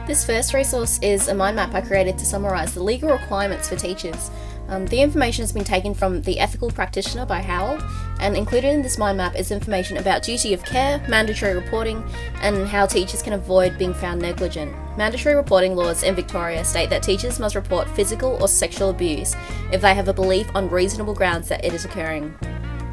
This first resource is a mind map I created to summarise the legal requirements for teachers. The information has been taken from The Ethical Practitioner by Howell, and included in this mind map is information about duty of care, mandatory reporting, and how teachers can avoid being found negligent. Mandatory reporting laws in Victoria state that teachers must report physical or sexual abuse if they have a belief on reasonable grounds that it is occurring.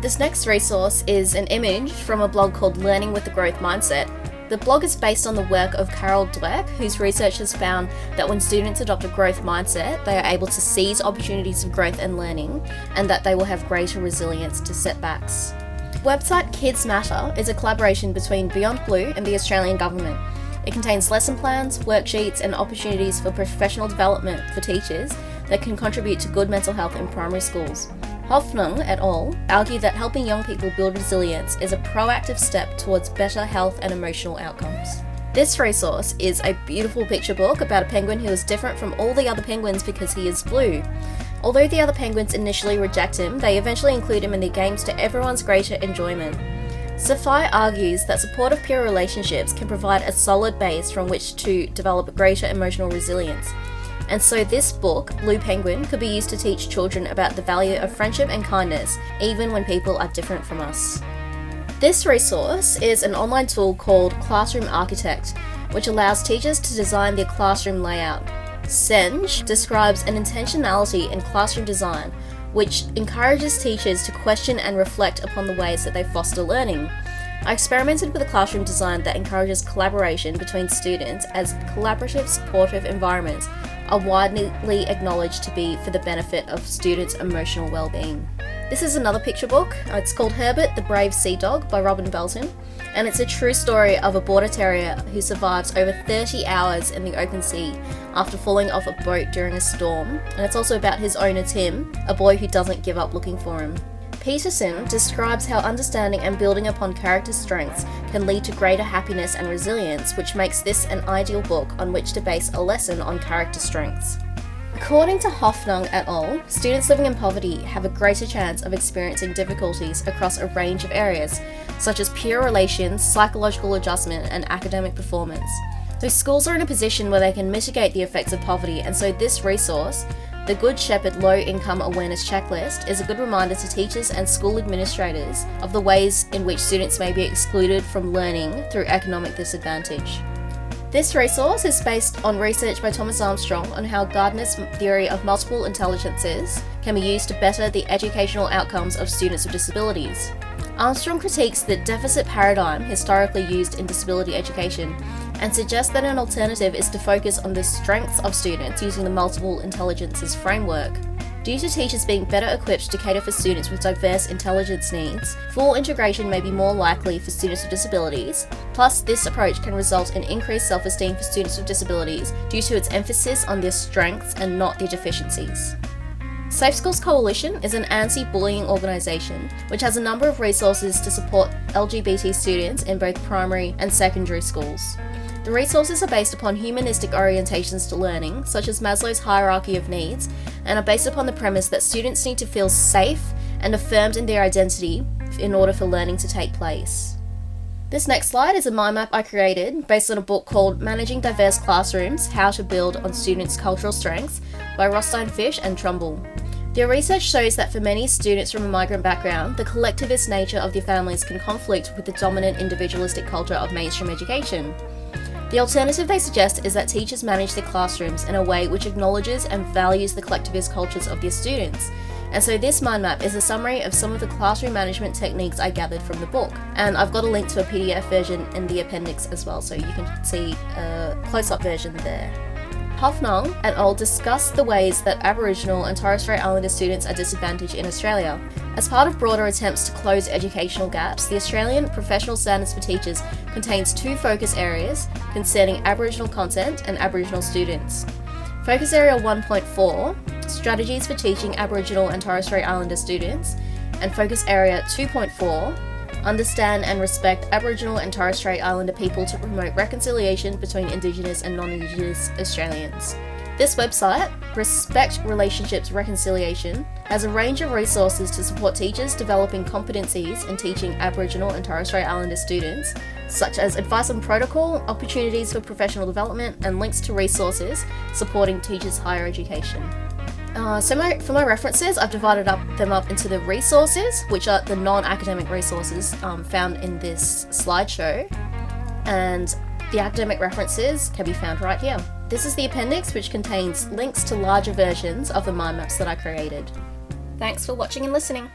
This next resource is an image from a blog called Learning with the Growth Mindset. The blog is based on the work of Carol Dweck, whose research has found that when students adopt a growth mindset, they are able to seize opportunities of growth and learning, and that they will have greater resilience to setbacks. The website Kids Matter is a collaboration between Beyond Blue and the Australian Government. It contains lesson plans, worksheets, and opportunities for professional development for teachers that can contribute to good mental health in primary schools. Hoffnung et al. Argue that helping young people build resilience is a proactive step towards better health and emotional outcomes. This resource is a beautiful picture book about a penguin who is different from all the other penguins because he is blue. Although the other penguins initially reject him, they eventually include him in their games to everyone's greater enjoyment. Sophia argues that supportive peer relationships can provide a solid base from which to develop greater emotional resilience. And so this book, Blue Penguin, could be used to teach children about the value of friendship and kindness, even when people are different from us. This resource is an online tool called Classroom Architect, which allows teachers to design their classroom layout. Senge describes an intentionality in classroom design, which encourages teachers to question and reflect upon the ways that they foster learning. I experimented with a classroom design that encourages collaboration between students, as collaborative, supportive environments are widely acknowledged to be for the benefit of students' emotional well-being. This is another picture book. It's called Herbert the Brave Sea Dog by Robin Belton, and it's a true story of a border terrier who survives over 30 hours in the open sea after falling off a boat during a storm, and it's also about his owner Tim, a boy who doesn't give up looking for him. Peterson describes how understanding and building upon character strengths can lead to greater happiness and resilience, which makes this an ideal book on which to base a lesson on character strengths. According to Hoffnung et al., students living in poverty have a greater chance of experiencing difficulties across a range of areas, such as peer relations, psychological adjustment, and academic performance. So schools are in a position where they can mitigate the effects of poverty, and so this resource, the Good Shepherd Low Income Awareness Checklist, is a good reminder to teachers and school administrators of the ways in which students may be excluded from learning through economic disadvantage. This resource is based on research by Thomas Armstrong on how Gardner's theory of multiple intelligences can be used to better the educational outcomes of students with disabilities. Armstrong critiques the deficit paradigm historically used in disability education and suggests that an alternative is to focus on the strengths of students using the multiple intelligences framework. Due to teachers being better equipped to cater for students with diverse intelligence needs, full integration may be more likely for students with disabilities. Plus, this approach can result in increased self-esteem for students with disabilities due to its emphasis on their strengths and not their deficiencies. Safe Schools Coalition is an anti-bullying organisation which has a number of resources to support LGBT students in both primary and secondary schools. The resources are based upon humanistic orientations to learning, such as Maslow's hierarchy of needs, and are based upon the premise that students need to feel safe and affirmed in their identity in order for learning to take place. This next slide is a mind map I created based on a book called Managing Diverse Classrooms: How to Build on Students' Cultural Strengths by Rothstein-Fish and Trumbull. Their research shows that for many students from a migrant background, the collectivist nature of their families can conflict with the dominant individualistic culture of mainstream education. The alternative they suggest is that teachers manage their classrooms in a way which acknowledges and values the collectivist cultures of their students. And so this mind map is a summary of some of the classroom management techniques I gathered from the book. And I've got a link to a PDF version in the appendix as well, so you can see a close-up version there. Hoffnung et al. Discuss the ways that Aboriginal and Torres Strait Islander students are disadvantaged in Australia. As part of broader attempts to close educational gaps, the Australian Professional Standards for Teachers contains 2 focus areas concerning Aboriginal content and Aboriginal students. Focus Area 1.4, Strategies for Teaching Aboriginal and Torres Strait Islander Students, and Focus Area 2.4, Understand and Respect Aboriginal and Torres Strait Islander People to promote reconciliation between Indigenous and non-Indigenous Australians. This website, Respect Relationships Reconciliation, has a range of resources to support teachers developing competencies in teaching Aboriginal and Torres Strait Islander students, such as advice on protocol, opportunities for professional development, and links to resources supporting teachers' higher education. For my references, I've divided them up into the resources, which are the non-academic resources found in this slideshow, and the academic references can be found right here. This is the appendix, which contains links to larger versions of the mind maps that I created. Thanks for watching and listening.